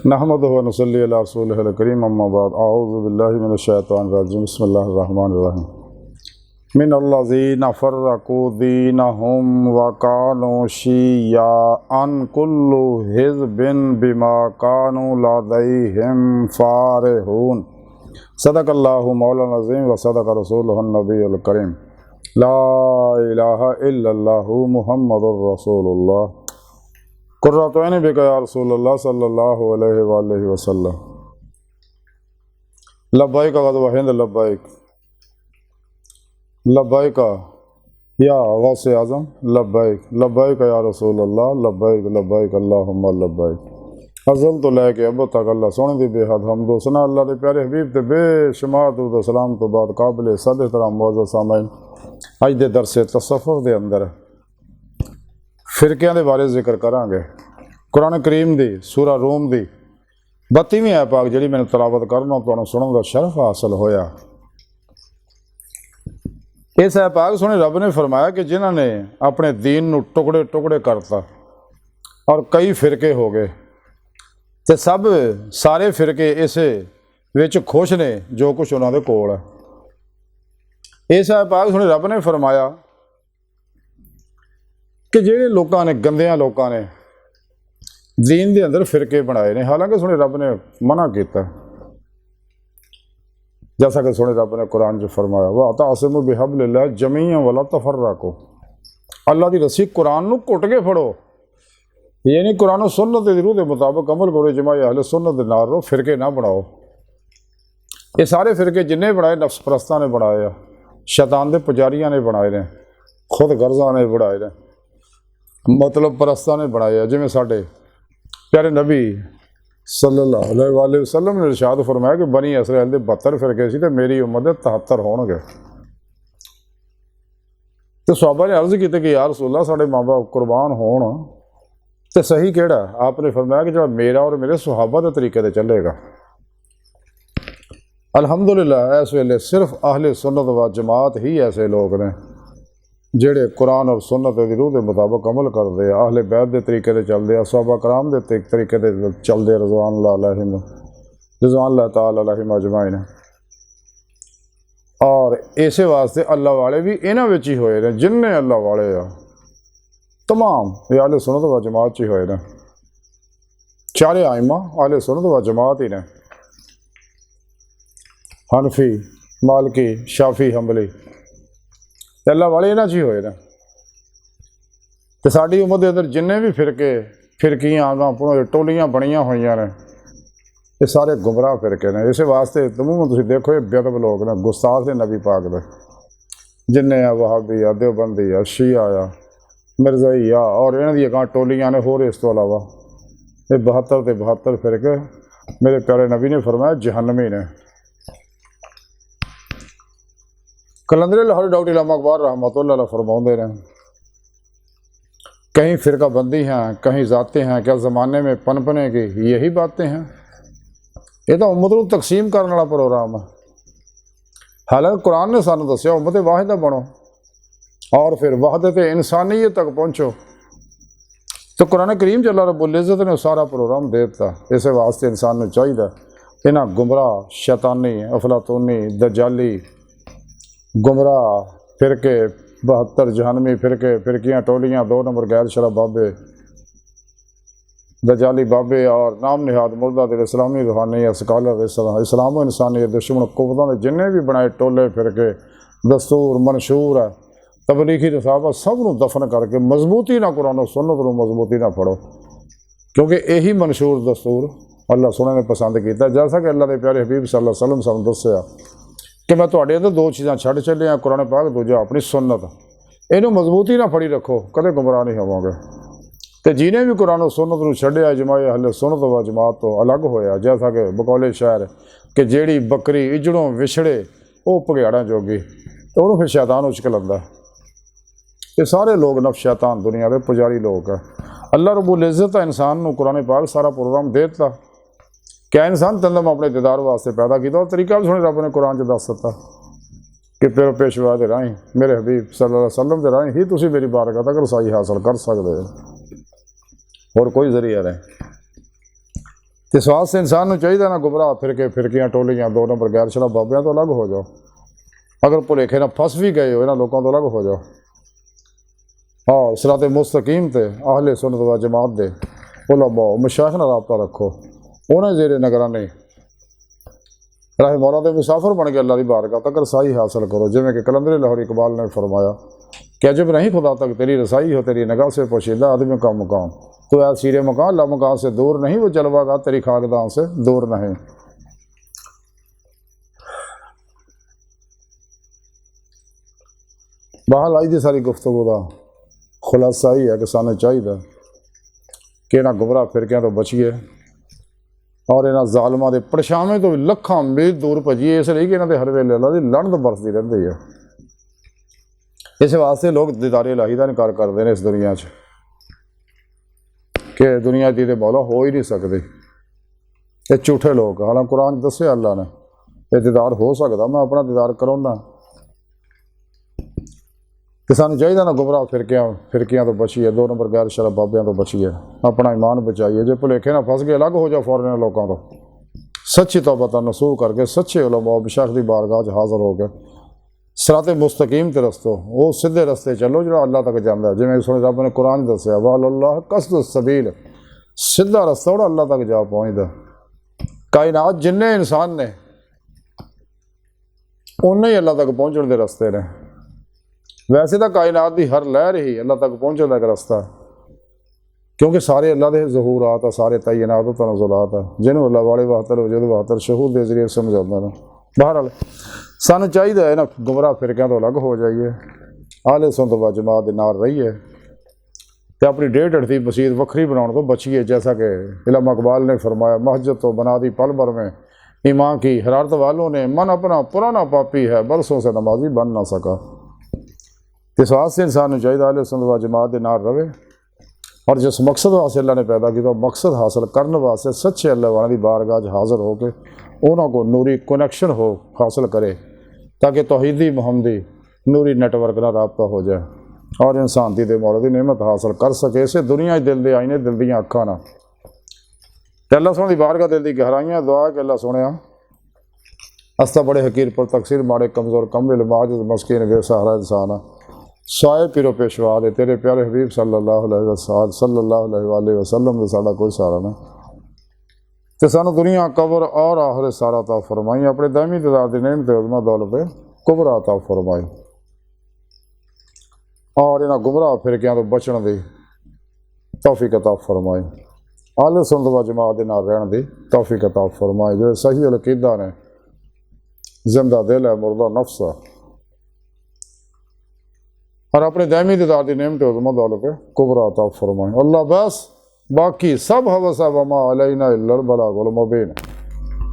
नहमदुहु व नसल्ली अला रसूलिहिल करीम अम्मा बाद अऊज़ु बिल्लाहि मिनश शैतानिर रजीम बिस्मिल्लाहिर रहमानिर रहीम मिनल्लज़ीना फ़र्रक़ू दीनहुम व कानू शिय्अन कुल्लु हिज़्बिन बिमा कानू लदैहिम फ़ारिहून सदक़ल्लाहु मौलाना अज़ीम व सदक़ रसूलुहुन नबियुल करीम ला इलाहा इल्लल्लाहु मुहम्मदुर रसूलुल्लाह कुर्रतु ऐनी बिका या रसूलल्लाह सल्लल्लाहु अलैहि वसल्लम लब्बैक ग़ज़वा हिंद लब्बैक लब्बैक या गौसे आज़म लब्बैक लब्बैक या रसूलल्लाह लब्बैक लब्बैक अल्लाहुम्मा लब्बैक अज़ल तो लैके अब तक अल्लाह सोने दी बेहद हमदो सना अल्लाह दे प्यारे हबीब ते बेशुमार दुरूद सलाम तो बाद काबिल सद एहतराम मुअज़्ज़ज़ सामईन अज दे दरसे तसव्वुफ़ दे अंदर फिरकियां दे बारे जिक्र करांगे। कुरान करीम दी सूरा रूम दी 32वीं ऐ पाक जिहड़ी मैंने तलावत करना तुहानूं सुणन दा शरफ हासिल होया। इस ऐ पाक सुने रब ने फरमाया कि जिन्हां ने अपने दीन नूं टुकड़े टुकड़े करता और कई फिरके हो गए ते सब सारे फिरके इस विच खुश ने जो कुछ उन्हां दे कोल है। इस ऐ पाक सुने रब ने फरमाया कि जिहड़े लोगों ने गंदियां लोगों ने दीन दे अंदर फिरके बनाए ने, हालांकि सुने रब ने मना किया, जैसा कि सुने रब ने कुरान च फरमाया वातसिमू बिहब्लिल्लाह जमीअन वला तफर्रकू, अल्लाह की रस्सी कुरान नूं घुट के फड़ो, ये नहीं कुरान और सुन्नत दी रूह के मुताबिक अमल करो, जमाए अहले सुन्नत दे नाल रहो, फिरके ना बनाओ। ये सारे फिरके जिन्ने बनाए नफ्स परस्तां ने बनाए आ, शैतान दे पुजारियां ने बनाए ने, खुद गर्जा ने बनाए ने, मतलब परस्तां ने बनाए आ। जिवें साडे प्यारे नबी सल्लल्लाहु अलैहि वसल्लम ने इरशाद फरमाया कि बनी इसराइल दे 72 फिरके सी ते मेरी उम्मत दे 73 होणगे। तो सहाबा ने अर्ज़ की कि या रसूलल्लाह साडे माँ बाप कुर्बान होण ते सही केड़ा? आपने फरमाया कि जो मेरा और मेरे सहाबा के तरीके से चलेगा। अल्हम्दुलिल्लाह इस वेले सिर्फ अहले सुन्नत व जमात ही ऐसे लोग ने जेड़े कुरान और सुन्नत दी रूह के मुताबिक अमल करते हैं, अहले बैत के तरीके से चलते हैं, सहाबा कराम के तरीके से चलते रिज़वानुल्लाह ताला अलैहिम अजमाइन। और इस वास्ते अल्लाह वाले भी इन्हां विच ही होए ने, जिन्ने अल्लाह वाले आ तमाम ये अहले सुन्नत व जमात च ही होए ने। चारे आइमा अहले सुन्नत व जमात ही ने, हनफी मालकी शाफी हंबली अल्लाह वाले इन्हां च ही होए ने। तो साडी उम्मत के अंदर जिन्ने भी फिरके फिरकियां टोलियां बनियां हुई ने, ये सारे गुमराह फिरके ने। इस वास्ते तमूमन तुसीं देखो ये बेअदब लोग ने, गुस्ताख ने नबी पाक दे, जिन्ने आ वहाबी आ देवबंदी आ शिया आ मिर्ज़ाई आ और इन्हां दी अगां टोलियां ने होर। इस तो अलावा ये 72 ते 72 फिरके मेरे प्यारे नबी ने फरमाया जहन्नमी ने। कलंदर लाहौरी डॉक्टर इलामा अकबर रहमतुल्लाह अलैह फरमाते हैं कहीं फ़िरका बंदी हैं, कहीं ज़ातें हैं, क्या ज़माने में पनपने की यही बातें हैं? ये तो उम्मत को तकसीम करने वाला प्रोग्राम है। हालांकि कुरान ने सानू दस्या उम्मत वाहिदा बनो और फिर वहदत इंसानियत तक पहुँचो। तो कुरान करीम च अल्लाह रब्बुल इज़्ज़त ने सारा प्रोग्राम दे दिता। इस वास्ते इंसान को चाहिए इन्हां गुमराह शैतानी अफलातूनी दजाली गुमराह फिरके 72 जहनमी फिरके फिरकियाँ टोलियाँ 2 नंबर गैर शरा बाबे दजाली बाबे और नाम निहाद मुर्दा दिल इस्लामी रूहानी स्कॉलर इस्लाम इंसानी दुश्मन कुव्वतों ने जिन्हें भी बनाए टोले फिरके दस्तूर मंशूर है तबलीगी रसाबा सब नूं दफन करके मजबूती ना कुरान और सुन्नत नूं मजबूती ना फड़ो, क्योंकि यही मंशूर दस्तूर अल्लाह सोने ने पसंद किया। जैसा कि अल्लाह के प्यारे हबीब सल्लल्लाहु अलैहि वसल्लम सानूं दस्सिया कि मैं तुहाडे अंदर 2 चीज़ां छड्ड चलिया, कुरान पाक दूजा अपनी सुन्नत, इनू मजबूती ना फड़ी रखो, कदे गुमराह नहीं होवोगे। तो जिन्हें भी कुरान और सुन्नत नूं छड्डिया जमाए अहले सुन्नत व जमात तो अलग होया। जैसा कि बकौले शायर कि जेड़ी बकरी इजड़ों विछड़े वो भगेड़ा जोगी, तो उन्होंने फिर शैतान उचक लंदा। ये सारे लोग नफ्स शैतान दुनिया के पुजारी लोग है। अल्लाह रब्बुल इज़्ज़त इंसान को कुरान पाक सारा प्रोग्राम दे दिता। क्या इंसान तंदम अपने दीदार वास्ते पैदा किया, और तरीका भी सुने रब ने कुरान च दस दिता कि फिर पेशवा के राही मेरे हबीब सल्लल्लाहु अलैहि वसल्लम के राही ही तुसीं मेरी बारगाह तक रसाई हासिल कर सकते हो, और कोई जरिया नहीं। तो इस वास्ते इंसान को चाहिए ना गुमराह फिर के फिरकियाँ टोलियाँ 2 नंबर गैर शराब बाबियाँ तो अलग हो जाओ। अगर भुलेखे ना फस भी गए हो इन्होंने लोगों तो अलग हो जाओ। हाँ सिरात मुस्तकीम ते अहले सुन्नत व जमात दे उलमा मशाइख नाल राबता रखो, उन्हें जेरे निगरानी राह मौला दे मुसाफिर बन के अल्लाह की बारगाह तक रसाई हासिल करो। जिमें कि कलंदर लाहौर इकबाल ने फरमाया कि अजब नहीं खुदा तक तेरी रसाई हो, तेरी निगाह से पोशीदा आदमी का मकाम। तो यार सीरे मकान ला मकान से दूर नहीं, वो जलवागा तेरी खाकदान से दूर नहीं। बहाल आई थी सारी गुफ्तगू का खुलासा ही है कि सानू चाहिए कि इन्होंने गुमराह फिरकियां तो बचिए और इन्होंने जालमां दे परछावें तो भी लखां मील दूर भजीए, इसलिए कि इन्होंने हर वेले अल्लाह की लड़न बरसती रहती है। इस वास्ते लोग दीदारे इलाही का इनकार करते हैं इस दुनिया च कि दुनिया दी मौला हो ही नहीं सकती, ये झूठे लोग। हालांकि कुरान दस्या अल्लाह ने ये दीदार हो सकता, मैं अपना दीदार कराऊना। तो सानू चाहिए ना गुमराह फिरकियां तो बचिए, 2 नंबर गैर शराब बाबियां तो बचिए, अपना ईमान बचाइए। जो भुलेखे ना फस गए अलग हो जाओ फौरन लोगों तो, सच्ची तौबा नसूह करके सच्चे उलमा मशाइख दी बारगाह च हाज़र हो गए सिराते मुस्तकीम ते रस्तो वो सीधे रस्ते चलो जो अल्लाह तक जाता है। जिमें सुने रब ने कुरान दसिया वाल्लाह कसद सबील, सीधा रस्ता और अल्लाह तक जा पहुँचता। कायनात जिन्ने इंसान ने उन्ने ही अल्लाह तक पहुँचने के रस्ते ने। वैसे तो कायनात की हर लहर ही अल्लाह तक पहुँचने का एक रस्ता है, क्योंकि सारे अल्लाह के ज़हूरात है, सारे तयनात तनज़ुलात है जिन्होंने अल्लाह वाले बहत्तर वजूद बहत्तर शहूद के जरिए समझाते हैं। बहरहाल सानू चाहिए है ना गुमराह फिरकियां तो अलग हो जाइए, आले सुन्नत व जमात दे नाल रहिए तो अपनी 1.5 दी मसीत वक्री बनाने तो बचिए। जैसा कि इल्म इकबाल ने फरमाया मस्जिद तो बना दी पल भर में, ईमान की हरारत वालों ने मन अपना पुराना पापी है, बरसों से नमाजी बन ना सका। इस वास्ते इंसान चाहिए आले सुन्नत व जमात दे नाल रहे और जिस मकसद वास्ते अल्लाह ने पैदा किया मकसद हासिल करने वास्ते सच्चे अल्लाह वाले की बारगाह हाज़र हो के उन्होंने को नूरी कनैक्शन हो हासिल करे, ताकि तौहीदी मुहम्मदी नूरी नेटवर्क ना रबता हो जाए और इंसान दी दे मौला दी नेमत हासिल कर सके। इसे दुनिया दिल दे आईने दिल दियाँ अखां ना अल्लाह सोने की बारगाह दिल दी गहराइयाँ दुआ कि अल्लाह सोने अस्ता बड़े हकीर पर तकसीर माड़े कमज़ोर कमिल माजिद मस्कीन बेसहारा इंसान साए पिरो पेशवा दे तेरे प्यारे हबीब सल्लल्लाहु अलैहि वसल्लम दे साडा कोई सहारा ना। तो सानू दुनिया कबर और आखिरत सारा अता फरमाई, अपने दायमी दीदार दी नेमत उज़्मा दौलत कुबरा अता फरमाई और इन्हां गुमराह फिरकियां तो बचण दी तौफीक अता फरमाई। आले सुन्नत व जमात दे नाल रहण दी तौफीक अता फरमाई। जो सही अकीदा ने जिंदा दिल है मुर्दा नफ्स है और अपने दायमी दीदार दी नेमत उज़्मा दौलत कुबरा अता फरमाई। अल्लाह बस बाकी सब हवस है वमा अलैना इल्लल बलागुल मुबीन।